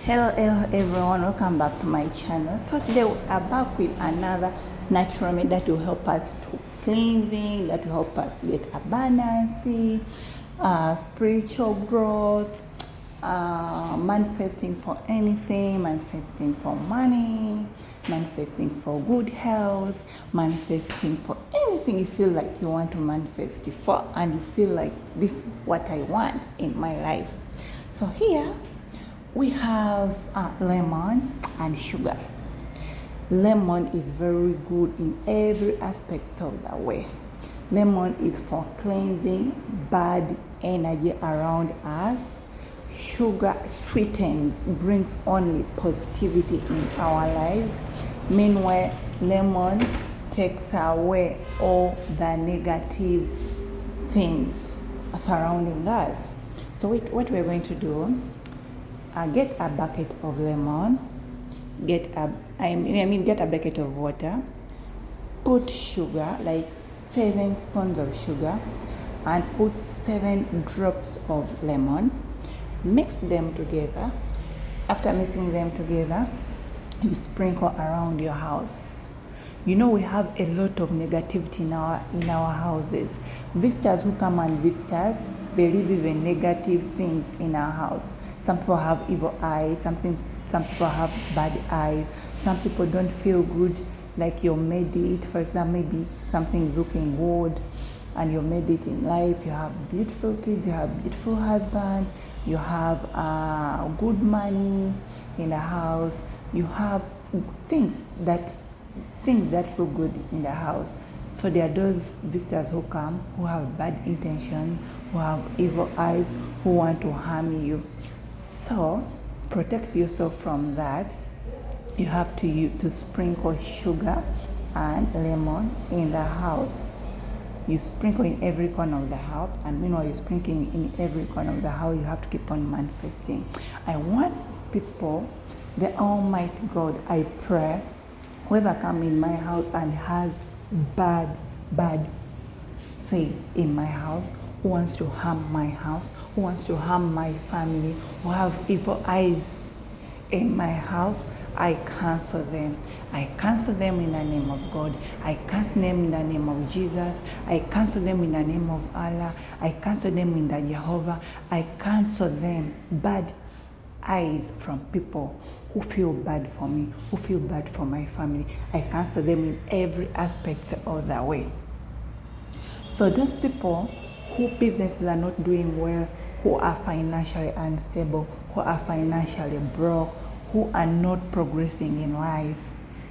Hello everyone, welcome back to my channel. So today we are back with another natural remedy that will help us to cleansing, that will help us get abundance, spiritual growth, manifesting for anything, manifesting for money, manifesting for good health, manifesting for anything you feel like you want to manifest for, and you feel like this is what I want in my life. So here we have lemon and sugar. Lemon is very good in every aspect of the way. Lemon is for cleansing bad energy around us. Sugar sweetens, brings only positivity in our lives. Meanwhile, lemon takes away all the negative things surrounding us. So what we're going to do, get a bucket of lemon, get a bucket of water, put sugar, like 7 spoons of sugar, and put 7 drops of lemon. Mix them together. After mixing them together, you sprinkle around your house. You know, we have a lot of negativity in our houses. Visitors who come and visit us, they leave even negative things in our house. Some people have evil eyes, some people have bad eyes, some people don't feel good, like you made it. For example, maybe something is looking good and you made it in life. You have beautiful kids, you have beautiful husband, you have good money in the house, you have things that look good in the house. So there are those visitors who come, who have bad intention, who have evil eyes, who want to harm you. So protect yourself from that. You have to sprinkle sugar and lemon in the house. You sprinkle in every corner of the house, and meanwhile you're sprinkling in every corner of the house, you have to keep on manifesting. I want people, the Almighty God, I pray, whoever come in my house and has bad faith in my house, who wants to harm my house, who wants to harm my family, who have evil eyes in my house, I cancel them. I cancel them in the name of God. I cancel them in the name of Jesus. I cancel them in the name of Allah. I cancel them in the Jehovah. I cancel them, bad eyes from people who feel bad for me, who feel bad for my family. I cancel them in every aspect of the way. So those people who businesses are not doing well, who are financially unstable, who are financially broke, who are not progressing in life,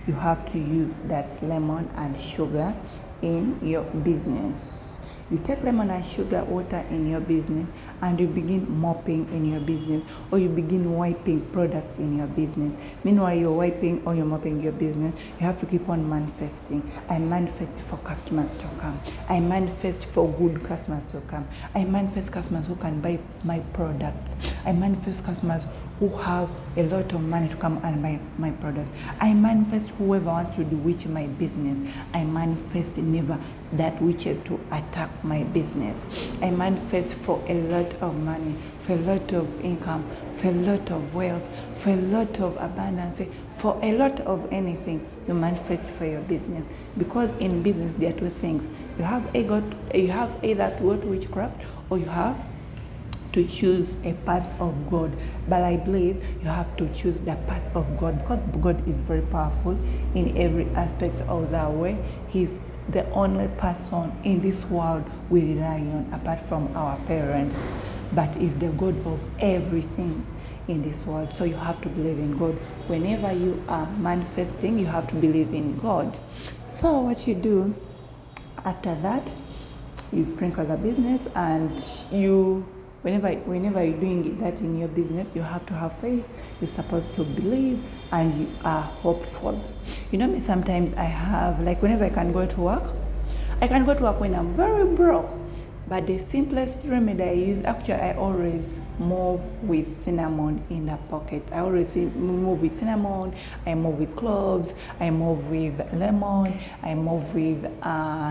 you have to use that lemon and sugar in your business. You take lemon and sugar water in your business, and you begin mopping in your business, or you begin wiping products in your business. Meanwhile, you're wiping or you're mopping your business, you have to keep on manifesting. I manifest for customers to come. I manifest for good customers to come. I manifest customers who can buy my products. I manifest customers who have a lot of money to come and buy my products. I manifest whoever wants to bewitch my business. I manifest never that witches to attack my business. I manifest for a lot of money, for a lot of income, for a lot of wealth, for a lot of abundance, for a lot of anything. You manifest for your business, because in business there are 2 things. You have either to go to witchcraft, or you have to choose a path of God. But I believe you have to choose the path of God, because God is very powerful in every aspect of the way. He's the only person in this world we rely on, apart from our parents, but is the God of everything in this world. So you have to believe in God. Whenever you are manifesting, you have to believe in God. So what you do after that, you sprinkle the business, and whenever you're doing that in your business, you have to have faith. You're supposed to believe, and you are hopeful. You know me, sometimes I have, like, whenever I can go to work when I'm very broke. But the simplest remedy I use, actually I always move with cinnamon in the pocket. I always move with cinnamon, I move with cloves, I move with lemon, I move with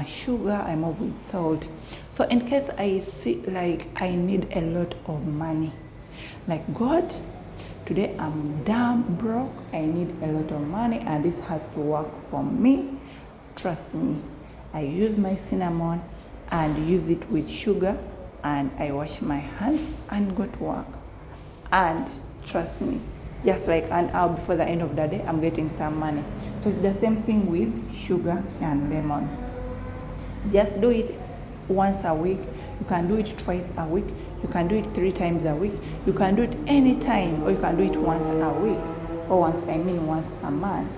sugar, I move with salt. So in case I see like I need a lot of money, like God, Today I'm damn broke. I need a lot of money and this has to work for me. Trust me. I use my cinnamon and use it with sugar and I wash my hands and go to work. And trust me, just like an hour before the end of the day, I'm getting some money. So it's the same thing with sugar and lemon. Just do it once a week. You can do it twice a week. You can do it 3 times a week. You can do it anytime, or you can do it once a week, or once a month.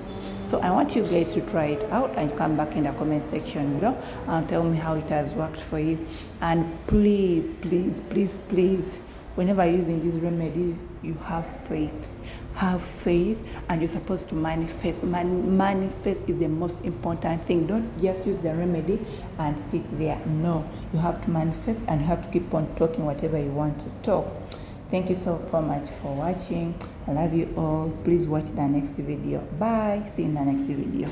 So I want you guys to try it out and come back in the comment section below and tell me how it has worked for you. And please, please, please, please, whenever using this remedy, you have faith. Have faith and you're supposed to manifest. Manifest is the most important thing. Don't just use the remedy and sit there. No, you have to manifest and you have to keep on talking whatever you want to talk. Thank you so much for watching. I love you all. Please watch the next video. Bye. See you in the next video.